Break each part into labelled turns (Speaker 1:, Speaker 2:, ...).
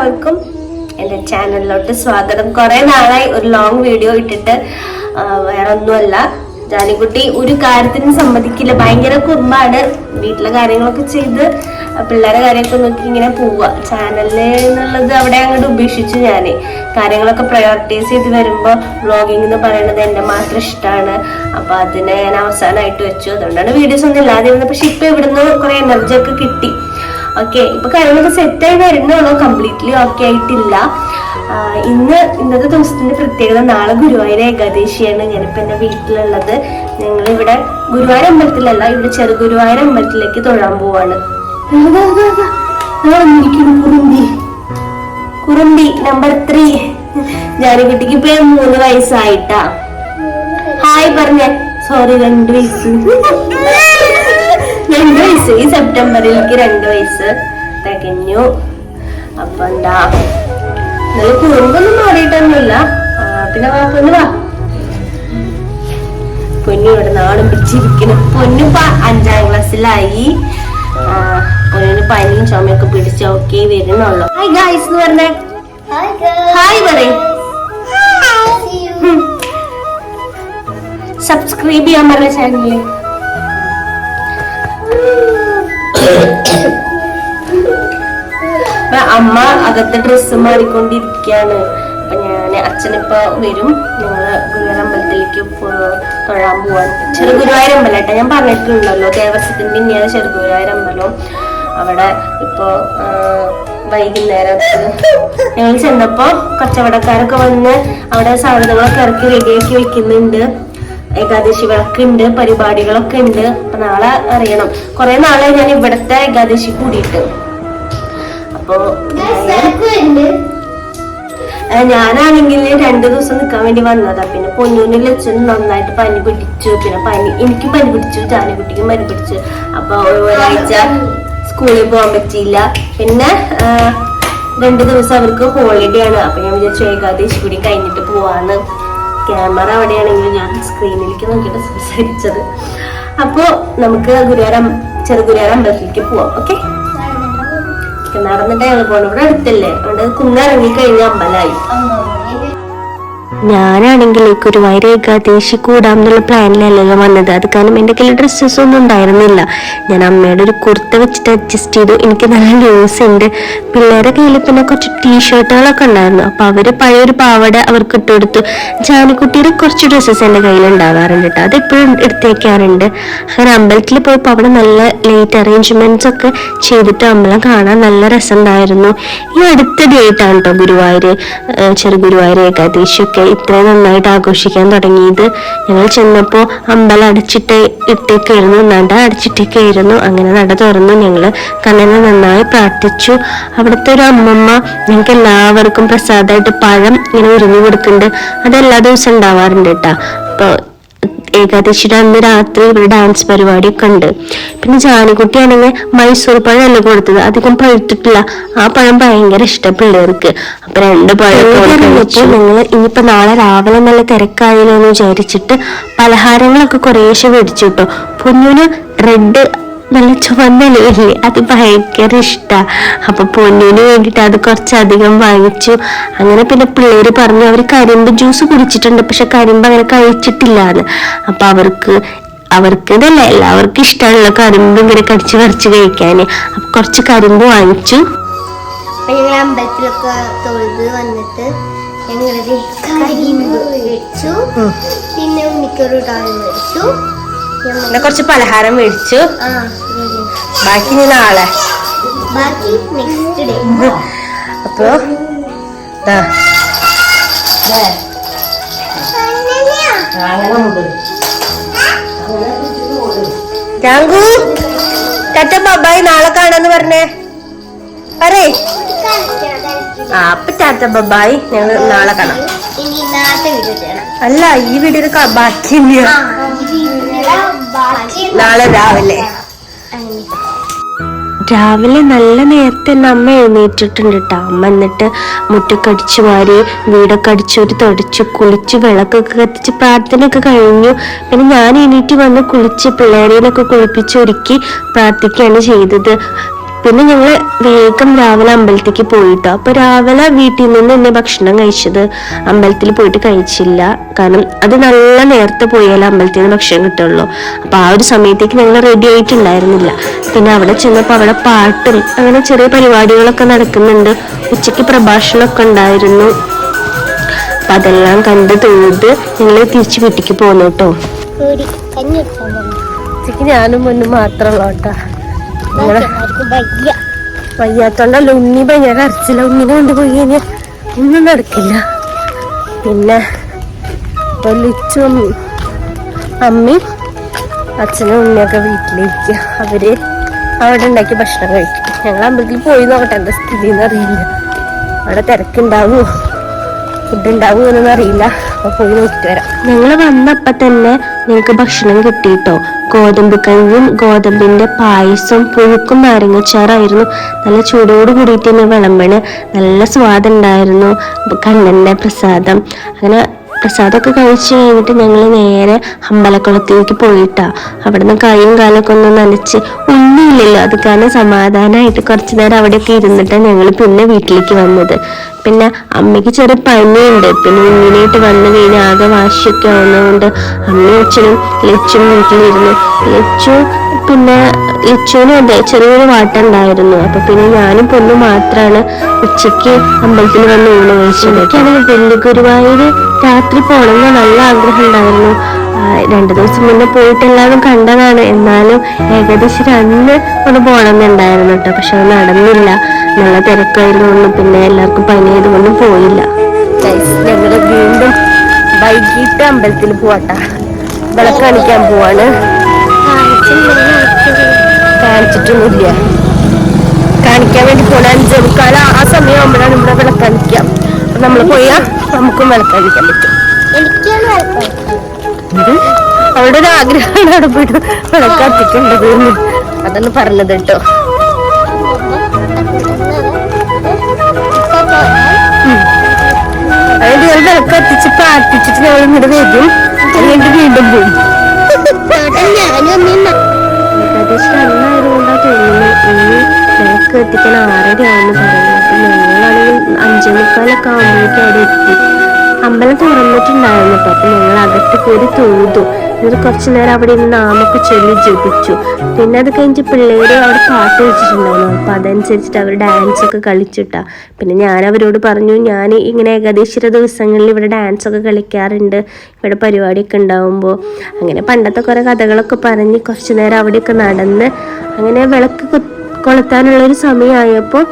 Speaker 1: എല്ലാവർക്കും എൻ്റെ ചാനലിലോട്ട് സ്വാഗതം. കുറെ നാളായി ഒരു ലോങ് വീഡിയോ ഇട്ടിട്ട്. വേറെ ഒന്നുമല്ല, ജാനിക്കുട്ടി ഒരു കാര്യത്തിനും സമ്മതിക്കില്ല, ഭയങ്കര കുറുമ്പാണ്. വീട്ടിലെ കാര്യങ്ങളൊക്കെ ചെയ്ത് പിള്ളേരെ കാര്യമൊക്കെ നോക്കി ഇങ്ങനെ പോവുക. ചാനലില് എന്നുള്ളത് അവിടെ അങ്ങോട്ട് ഉപേക്ഷിച്ചു. ഞാൻ കാര്യങ്ങളൊക്കെ പ്രയോറിറ്റൈസ് ചെയ്ത് വരുമ്പോൾ വ്ളോഗിങ് എന്ന് പറയുന്നത് എൻ്റെ മാത്രം ഇഷ്ടമാണ്. അപ്പൊ അതിനെ ഞാൻ അവസാനമായിട്ട് വെച്ചു. അതുകൊണ്ടാണ് വീഡിയോസ് ഒന്നും ഇല്ലാതെ ഇരുന്നത്. പക്ഷെ ഇപ്പൊ ഇവിടുന്ന് കുറെ എനർജി ഒക്കെ കിട്ടി. ഓക്കെ, ഇപ്പൊ കാര്യങ്ങളൊക്കെ സെറ്റായി വരുന്നുള്ളൂ, കംപ്ലീറ്റ്ലി ഓക്കെ ആയിട്ടില്ല. ഇന്നത്തെ ദിവസത്തിന്റെ പ്രത്യേകത, നാളെ ഗുരുവായൂർ ഏകാദശിയാണ്. ഞാനിപ്പോ എന്റെ വീട്ടിലുള്ളത്. ഞങ്ങളിവിടെ ഗുരുവായൂർ അമ്പലത്തിലല്ല, ഇവിടെ ചെറുഗുരുവായൂർ അമ്പലത്തിലേക്ക് തൊഴാൻ പോവാണ്. കുറുമ്പി നമ്പർ 3 ജാനിക്കുട്ടിക്ക് ഇപ്പൊ 3 വയസ്സായിട്ടാ. ഹായ് പറഞ്ഞ. സോറി, 2 വയസ്സ്. 2 വയസ്സ്. ഈ സെപ്റ്റംബറിലേക്ക് 2 വയസ്സ് തികഞ്ഞു. അപ്പൊ എന്താ, നല്ല കുറുമ്പൊന്നും മാറിയിട്ടൊന്നുമില്ല. പിന്നെ പൊന്നു വാ. പൊന്നു ഇവിടെ നാടും പിടിച്ചിരിക്കുന്നു. പൊന്നിപ്പ 5ാം ക്ലാസ്സിലായി. പൊന്നിന് പനിയും ചുമയൊക്കെ പിടിച്ച് ഓക്കെ വരുന്നുള്ളു. ഹായ് ഗായ്സ് എന്ന് പറഞ്ഞേ. ഹായ് പറയും. സബ്സ്ക്രൈബ് ചെയ്യാൻ പറഞ്ഞ ചാനലില്. അമ്മ അകത്തെ ഡ്രസ്സ് മാറിക്കൊണ്ടിരിക്കുകയാണ്. അപ്പൊ അച്ഛനിപ്പോ വരും. ഞങ്ങള് ഗുരുവായൂർ അമ്പലത്തിലേക്ക് തൊഴാൻ പോവാൻ. ചെറുഗുരുവായൂർ അമ്പലം ഞാൻ പറഞ്ഞിട്ടുണ്ടല്ലോ, ദേവസ്വത്തിന്റെ തന്നെയാണ് ചെറുഗുരുവായൂർ അമ്പലം. അവിടെ ഇപ്പൊ വൈകുന്നേരത്ത് ഞങ്ങൾ ചെന്നപ്പോ കച്ചവടക്കാരൊക്കെ വന്ന് അവിടെ സാധനങ്ങളൊക്കെ ഇറക്കി റെഡിയാക്കി വെക്കുന്നുണ്ട്. ഏകാദശി വിളക്കുണ്ട്, പരിപാടികളൊക്കെ ഉണ്ട്. അപ്പൊ നാളെ അറിയണം. കുറെ നാളെ ഞാൻ ഇവിടത്തെ ഏകാദശി കൂടിയിട്ട്. അപ്പൊ ഞാനാണെങ്കിൽ 2 ദിവസം നിൽക്കാൻ വേണ്ടി വന്നതാ. പിന്നെ പൊന്നൂനിൽ വെച്ച് നന്നായിട്ട് പനി പിടിച്ചു. പിന്നെ എനിക്ക് പനി പിടിച്ചു, ജാനിക്കുട്ടിക്കും പനി പിടിച്ചു. അപ്പൊ ഒരാഴ്ച സ്കൂളിൽ പോകാൻ പറ്റിയില്ല. പിന്നെ 2 ദിവസം അവർക്ക് ഹോളിഡേ ആണ്. അപ്പൊ ഞാൻ വിചാരിച്ചു ഏകാദശി കൂടി കഴിഞ്ഞിട്ട് പോവാന്ന്. ക്യാമറ അവിടെയാണെങ്കിൽ ഞാൻ സ്ക്രീനിലേക്ക് നോക്കിയിട്ട് സംസാരിച്ചത്. അപ്പൊ നമുക്ക് ചെറുഗുരുവായൂർ അമ്പലത്തിലേക്ക് പോവാം. ഓക്കെ, നടന്നിട്ട് ഞങ്ങൾ പോകണം. ഇവിടെ അടുത്തല്ലേ, അതുകൊണ്ട് കുന്നിറങ്ങി കഴിഞ്ഞ അമ്പലമായി. ഞാനാണെങ്കിൽ ഗുരുവായൂർ ഏകാദശി കൂടാം എന്നുള്ള പ്ലാനിലല്ലല്ലോ വന്നത്. അത് കാരണം എൻ്റെ കയ്യിൽ ഡ്രസ്സസ് ഒന്നും ഉണ്ടായിരുന്നില്ല. ഞാൻ അമ്മയുടെ ഒരു കുർത്ത വെച്ചിട്ട് അഡ്ജസ്റ്റ് ചെയ്തു. എനിക്ക് നല്ല ലൂസ് ഉണ്ട്. പിള്ളേരുടെ കയ്യിൽ പിന്നെ കുറച്ച് ടീഷർട്ടുകളൊക്കെ ഉണ്ടായിരുന്നു. അപ്പൊ അവര് പഴയൊരു പാവട അവർക്ക് ഇട്ടുകൊടുത്തു. ജാനിക്കുട്ടിയുടെ കുറച്ച് ഡ്രസ്സസ് എൻ്റെ കയ്യിൽ ഉണ്ടാവാറുണ്ട് കേട്ടോ, അതെപ്പോഴും എടുത്തേക്കാറുണ്ട്. അങ്ങനെ അമ്പലത്തിൽ പോയപ്പോൾ അവിടെ നല്ല ലൈറ്റ് അറേഞ്ച്മെന്റ്സ് ഒക്കെ ചെയ്തിട്ട് അമ്പലം കാണാൻ നല്ല രസമുണ്ടായിരുന്നു. ഈ അടുത്ത ഡേറ്റാണ് കേട്ടോ ഗുരുവായൂർ ചെറുഗുരുവായൂർ ഏകാദശി ഒക്കെ ഇത്രയും നന്നായിട്ട് ആഘോഷിക്കാൻ തുടങ്ങിയത്. ഞങ്ങൾ ചെന്നപ്പോ അമ്പലം ഇട്ടേക്കായിരുന്നു, നട അടച്ചിട്ടേക്കായിരുന്നു. അങ്ങനെ നട തുറന്നു. ഞങ്ങള് കണ്ണനെ നന്നായി പ്രാർത്ഥിച്ചു. അവിടുത്തെ ഒരു അമ്മമ്മ ഞങ്ങൾക്ക് എല്ലാവർക്കും പ്രസാദമായിട്ട് പഴം ഇങ്ങനെ ഉരിഞ്ഞു കൊടുക്കുന്നുണ്ട്. അതെല്ലാ ദിവസം ഉണ്ടാവാറുണ്ട് കേട്ടാ. അപ്പൊ ഏകാദശിയുടെ അന്ന് രാത്രി ഇവിടെ ഡാൻസ് പരിപാടിയൊക്കെ ഉണ്ട്. പിന്നെ ജാനിക്കുട്ടിയാണെങ്കിൽ മൈസൂർ പഴമല്ല കൊടുത്തത്, അധികം പഴുത്തിട്ടില്ല. ആ പഴം ഭയങ്കര ഇഷ്ടം പിള്ളേർക്ക്. അപ്പൊ 2 പഴമൊക്കെ ഞങ്ങള് ഇനിയിപ്പോ നാളെ രാവിലെ നല്ല തിരക്കായാലോ എന്ന് വിചാരിച്ചിട്ട് പലഹാരങ്ങളൊക്കെ കുറേശ്ശെ മേടിച്ചു കേട്ടോ. പൊന്നൂന് റെഡ് നല്ല ചുവന്നല്ലേ, അത് ഭയങ്കര ഇഷ്ടാ. അപ്പൊ പൊന്നൂന് വേണ്ടിട്ട് അത് കുറച്ചധികം വാങ്ങിച്ചു. അങ്ങനെ പിന്നെ പിള്ളേര് പറഞ്ഞു അവര് കരിമ്പ് ജ്യൂസ് കുടിച്ചിട്ടുണ്ട്, പക്ഷെ കരിമ്പ് അങ്ങനെ കഴിച്ചിട്ടില്ലാന്ന്. അപ്പൊ അവർക്ക് ഇതല്ലേ എല്ലാവർക്കും ഇഷ്ടമുള്ള കരിമ്പ് ഇങ്ങനെ കടിച്ചു പറിച്ച് കഴിക്കാന്. അപ്പൊ കുറച്ച് കരിമ്പ് വാങ്ങിച്ചു.
Speaker 2: ഞങ്ങൾ അമ്പലത്തിലൊക്കെ തൊഴുത് വന്നിട്ട് ഞങ്ങളത് കരിമ്പ് വെച്ചു. പിന്നെ ഉണ്ണിക്കൊരു ടാള് വെച്ചു.
Speaker 1: കുറച്ച് പലഹാരം മേടിച്ചു. ബാക്കി നാളെ,
Speaker 2: ബാക്കി നെക്സ്റ്റ് ഡേ.
Speaker 1: അപ്പൊ ടാറ്റ ബൈ, നാളെ കാണാന്ന് പറഞ്ഞേ. പറയേ. അപ്പൊ ടാറ്റ ബൈ, ഞങ്ങൾ നാളെ കാണാം. അല്ല, ഈ വീഡിയോ ബാക്കി നാളെ രാവിലെ നല്ല നേരത്തെ തന്നെ അമ്മ എഴുന്നേറ്റിട്ടുണ്ട് കേട്ടോ. അമ്മ എന്നിട്ട് മുറ്റൊക്കെ അടിച്ചു വാരി, വീടൊക്കെ അടിച്ചൊരു തുടച്ചു, കുളിച്ച് വിളക്കൊക്കെ കത്തിച്ച് പ്രാർത്ഥനയൊക്കെ കഴിഞ്ഞു. പിന്നെ ഞാൻ എണീറ്റ് വന്ന് കുളിച്ച് പിള്ളേരെയൊക്കെ കുളിപ്പിച്ച് ഒരുക്കി പ്രാർത്ഥിക്കുകയാണ് ചെയ്തത്. പിന്നെ ഞങ്ങൾ വേഗം രാവിലെ അമ്പലത്തേക്ക് പോയിട്ടോ. അപ്പൊ രാവിലെ വീട്ടിൽ നിന്ന് തന്നെ ഭക്ഷണം കഴിച്ചത്, അമ്പലത്തിൽ പോയിട്ട് കഴിച്ചില്ല. കാരണം അത് നല്ല നേരത്തെ പോയാലേ അമ്പലത്തിൽ നിന്ന് ഭക്ഷണം കിട്ടുള്ളൂ. അപ്പൊ ആ ഒരു സമയത്തേക്ക് ഞങ്ങൾ റെഡി ആയിട്ടുണ്ടായിരുന്നില്ല. പിന്നെ അവിടെ ചെന്നപ്പോൾ അവിടെ പാട്ടും അങ്ങനെ ചെറിയ പരിപാടികളൊക്കെ നടക്കുന്നുണ്ട്. ഉച്ചയ്ക്ക് പ്രഭാഷണമൊക്കെ ഉണ്ടായിരുന്നു. അപ്പൊ അതെല്ലാം കണ്ട് തൊഴുത് ഞങ്ങൾ തിരിച്ച് വീട്ടിലേക്ക് പോന്നു കേട്ടോ. ഉച്ചയ്ക്ക് ഞാനും മുന്നും മാത്രമുള്ള കേട്ടോ. വയ്യാത്തോണ്ടല്ല, ഉണ്ണി ഭയങ്കര കരച്ചില്ല. ഉണ്ണിനെ കൊണ്ടുപോയി കഴിഞ്ഞാൽ ഒന്നും നടക്കില്ല. പിന്നെ വലിച്ചും അമ്മയും അച്ഛനും ഉണ്ണിയൊക്കെ വീട്ടിലിരിക്കുക. അവര് അവിടെ ഉണ്ടാക്കി ഭക്ഷണം കഴിക്കും. ഞങ്ങൾ അമ്പലത്തിൽ പോയി നോക്കട്ടെ എന്താ സ്ഥിതി എന്നറിയില്ല. അവിടെ തിരക്കുണ്ടാവുമോ ഫുഡ് ഉണ്ടാവുമോ എന്നൊന്നും അറിയില്ല. അപ്പൊ പോയി നോക്കിട്ട് വരാം. ഞങ്ങൾ വന്നപ്പോ തന്നെ ഞങ്ങൾക്ക് ഭക്ഷണം കിട്ടിയിട്ടോ. ഗോതമ്പ് കഞ്ഞും ഗോതമ്പിന്റെ പായസം പുഴുക്കും നാരങ്ങച്ചാറായിരുന്നു. നല്ല ചൂടോട് കൂടിയിട്ട് തന്നെ വിളമ്പണ്. നല്ല സ്വാദുണ്ടായിരുന്നു. കണ്ണന്റെ പ്രസാദം. അങ്ങനെ പ്രസാദമൊക്കെ കഴിച്ച് കഴിഞ്ഞിട്ട് ഞങ്ങൾ നേരെ അമ്പലക്കുളത്തിലേക്ക് പോയിട്ടാ. അവിടുന്ന് കൈയും കാലൊക്കെ ഒന്ന് നനച്ച്, ഒന്നുമില്ലല്ലോ അത് കാരണം സമാധാനമായിട്ട് കുറച്ചു നേരം അവിടെയൊക്കെ ഇരുന്നിട്ടാണ് ഞങ്ങൾ പിന്നെ വീട്ടിലേക്ക് വന്നത്. പിന്നെ അമ്മയ്ക്ക് ചെറിയ പനിയുണ്ട്. പിന്നെ ഇങ്ങനെയായിട്ട് വന്നു കഴിഞ്ഞാൽ ആകെ വാശിയൊക്കെ ആവുന്നതുകൊണ്ട് അമ്മയും അച്ഛനും ലച്ചും വീട്ടിലിരുന്നു. പിന്നെ ലച്ചുവിനും അതെ ചെറിയൊരു വാട്ടുണ്ടായിരുന്നു. അപ്പൊ പിന്നെ ഞാനും പൊന്നു മാത്രമാണ് ഉച്ചയ്ക്ക് അമ്പലത്തിൽ വന്ന് ഊണ് കഴിച്ചത്. എനിക്കാണെങ്കിൽ വലിയ ഗുരുവായൂര് രാത്രി പോകണമെന്ന് നല്ല ആഗ്രഹം ഉണ്ടായിരുന്നു. 2 ദിവസം മുന്നേ പോയിട്ട് എല്ലാവരും കണ്ടതാണ്. എന്നാലും ഏകദേശം 2 ഒന്ന് പോകണമെന്നുണ്ടായിരുന്നു കേട്ടോ. പക്ഷെ അത് നടന്നില്ല. നല്ല തിരക്കായിരുന്നു. പിന്നെ എല്ലാവർക്കും പനിയായതുകൊണ്ടും പോയില്ല. ഞങ്ങള് വീണ്ടും വൈകിട്ട് അമ്പലത്തിൽ പോവാട്ടാ. വിളക്ക് കാണിക്കാൻ പോവാണ്. കാണിച്ചിട്ടൊന്നുമില്ല. കാണിക്കാൻ വേണ്ടി പോണ 5:15 ആ സമയം ആകുമ്പോഴാണ് ഇവിടെ വിളക്കാണിക്കാം. അപ്പൊ നമ്മള് പോയാൽ നമുക്കും വിളക്കാണിക്കാൻ പറ്റും. അവിടെ ഒരു ആഗ്രഹമാണ് അവിടെ പോയിട്ട് വിളക്കാത്തിക്കേണ്ടത്. അതൊന്ന് പറഞ്ഞത് കേട്ടോ. അതായത് ഞങ്ങൾ വിളക്കത്തിച്ച് പ്രാർത്ഥിച്ചിട്ട് ഞങ്ങൾ ഇങ്ങോട്ട് വരും. എന്നിട്ട് വീണ്ടും പോകും. ഏകദേശം അന്നായതുകൊണ്ടാ തോന്നുന്നു ഇനി വിളക്ക് എത്തിക്കാൻ 6:30 ആവുമെന്ന് പറയുന്നത്. അപ്പൊ ഞങ്ങളാണെങ്കിൽ 5:45 ആവുമ്പോഴേക്കും അവിടെ എത്തി. അമ്പലം തുറന്നിട്ടുണ്ടായിരുന്നു കേട്ടോ. അപ്പൊ ഞങ്ങൾ അകത്ത് കയറി തൊഴുതു. എന്നിട്ട് കുറച്ചു നേരം അവിടെ ഇരുന്ന് നാമൊക്കെ ചൊല്ലി ജപിച്ചു. പിന്നെ അത് കഴിഞ്ഞ് പിള്ളേര് അവിടെ പാട്ട് വെച്ചിട്ടുണ്ടായിരുന്നു. അപ്പൊ അതനുസരിച്ചിട്ട് അവർ ഡാൻസ് ഒക്കെ കളിച്ചിട്ടാ. പിന്നെ ഞാൻ അവരോട് പറഞ്ഞു, ഞാൻ ഇങ്ങനെ ഏകദേശ ദിവസങ്ങളിൽ ഇവിടെ ഡാൻസ് ഒക്കെ കളിക്കാറുണ്ട്, ഇവിടെ പരിപാടിയൊക്കെ ഉണ്ടാവുമ്പോൾ. അങ്ങനെ പണ്ടത്തെ കുറെ കഥകളൊക്കെ പറഞ്ഞ് കുറച്ചു നേരം അവിടെയൊക്കെ നടന്ന് അങ്ങനെ വിളക്ക് കൊളുത്താനുള്ളൊരു സമയമായപ്പോൾ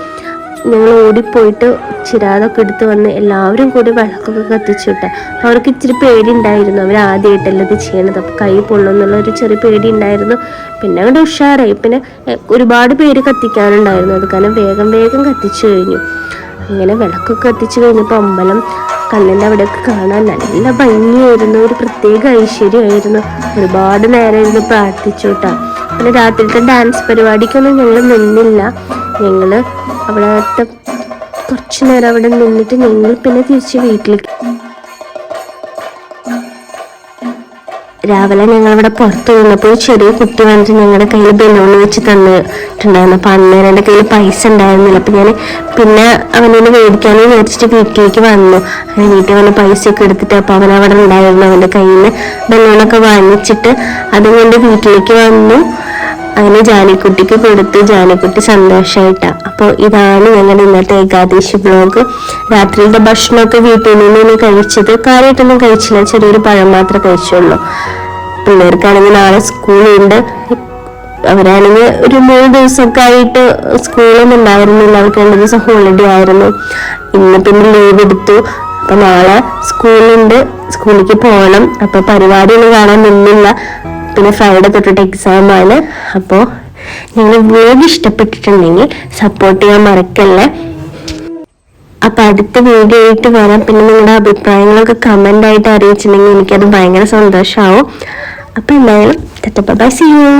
Speaker 1: ഞങ്ങൾ ഓടിപ്പോയിട്ട് ചിരാതൊക്കെ എടുത്ത് വന്ന് എല്ലാവരും കൂടി വിളക്കൊക്കെ കത്തിച്ചു വിട്ട. അവർക്ക് ഇച്ചിരി പേടി ഉണ്ടായിരുന്നു. അവർ ആദ്യമായിട്ടല്ല ഇത് ചെയ്യണത്. അപ്പോൾ കൈ പൊള്ളുന്നുള്ള ഒരു ചെറിയ പേടി ഉണ്ടായിരുന്നു. പിന്നെ അങ്ങോട്ട് ഉഷാറായി. പിന്നെ ഒരുപാട് പേര് കത്തിക്കാനുണ്ടായിരുന്നു. അത് കാരണം വേഗം വേഗം കത്തിച്ചു കഴിഞ്ഞു. അങ്ങനെ വിളക്കൊക്കെ കത്തിച്ചു കഴിഞ്ഞപ്പോൾ അമ്പലം കണ്ണിൻ്റെ അവിടെയൊക്കെ കാണാൻ നല്ല ഭംഗിയായിരുന്നു. ഒരു പ്രത്യേക ഐശ്വര്യമായിരുന്നു. ഒരുപാട് നേരം ഇരുന്ന് പ്രാർത്ഥിച്ചു കേട്ടോ. പിന്നെ രാത്രിയിലത്തെ ഡാൻസ് പരിപാടിക്കൊന്നും ഞങ്ങൾ നിന്നില്ല. ഞങ്ങൾ അവിടത്തെ കുറച്ചു നേരം അവിടെ നിന്നിട്ട് ഞങ്ങൾ പിന്നെ തിരിച്ച് വീട്ടിലേക്ക്. രാവിലെ ഞങ്ങളിവിടെ പുറത്ത് നിന്നപ്പോൾ ചെറിയ കുട്ടി വന്നിട്ട് ഞങ്ങളുടെ കയ്യിൽ ബലൂൺ വെച്ച് തന്നിട്ടുണ്ടായിരുന്നു. അപ്പം അന്നേരം എൻ്റെ കയ്യിൽ പൈസ ഉണ്ടായിരുന്നില്ല. അപ്പം ഞാൻ പിന്നെ അവനൊന്ന് മേടിക്കാമെന്ന് വിചാരിച്ചിട്ട് വീട്ടിലേക്ക് വന്നു. അങ്ങനെ വീട്ടിൽ വന്ന് പൈസയൊക്കെ എടുത്തിട്ട് അപ്പോൾ അവൻ അവിടെ ഉണ്ടായിരുന്നു. അവൻ്റെ കയ്യിൽ നിന്ന് ബലൂണൊക്കെ വാങ്ങിച്ചിട്ട് അതുകൊണ്ട് വീട്ടിലേക്ക് വന്നു. അങ്ങനെ ജാനിക്കുട്ടിക്ക് കൊടുത്ത് ജാനിക്കുട്ടി സന്തോഷമായിട്ടാ. അപ്പോൾ ഇതാണ് ഞങ്ങളുടെ ഇന്നത്തെ ഏകാദശി വ്ലോഗ്. രാത്രിയിലത്തെ ഭക്ഷണമൊക്കെ വീട്ടിൽ നിന്ന് കഴിച്ചത്. കാര്യമായിട്ടൊന്നും കഴിച്ചില്ല, ചെറിയൊരു പഴം മാത്രമേ കഴിച്ചുള്ളൂ. പിള്ളേർക്കാണെങ്കിൽ നാളെ സ്കൂളുണ്ട്. അവരാണെങ്കിൽ ഒരു 3 ദിവസമൊക്കെ ആയിട്ട് സ്കൂളൊന്നും ഉണ്ടായിരുന്നില്ല. അവർക്ക് 2 ദിവസം ഹോളിഡേ ആയിരുന്നു. ഇന്ന് പിന്നെ ലീവ് എടുത്തു. അപ്പൊ നാളെ സ്കൂളുണ്ട്, സ്കൂളിലേക്ക് പോകണം. അപ്പൊ പരിപാടിയൊന്നും കാണാൻ നിന്നില്ല. പിന്നെ ഫ്രൈഡേ തൊട്ടിട്ട് എക്സാമാണ്. അപ്പോൾ നിങ്ങൾ വ്ലോഗ് ഇഷ്ടപ്പെട്ടിട്ടുണ്ടെങ്കിൽ സപ്പോർട്ട് ചെയ്യാൻ മറക്കല്ലേ. അപ്പൊ അടുത്ത വീഡിയോ ആയിട്ട് വരാം. പിന്നെ നിങ്ങളുടെ അഭിപ്രായങ്ങളൊക്കെ കമന്റ് ആയിട്ട് അറിയിച്ചിട്ടുണ്ടെങ്കിൽ എനിക്കത് ഭയങ്കര സന്തോഷമാവും. അപ്പൊ എന്തായാലും ബൈ, സീ യു.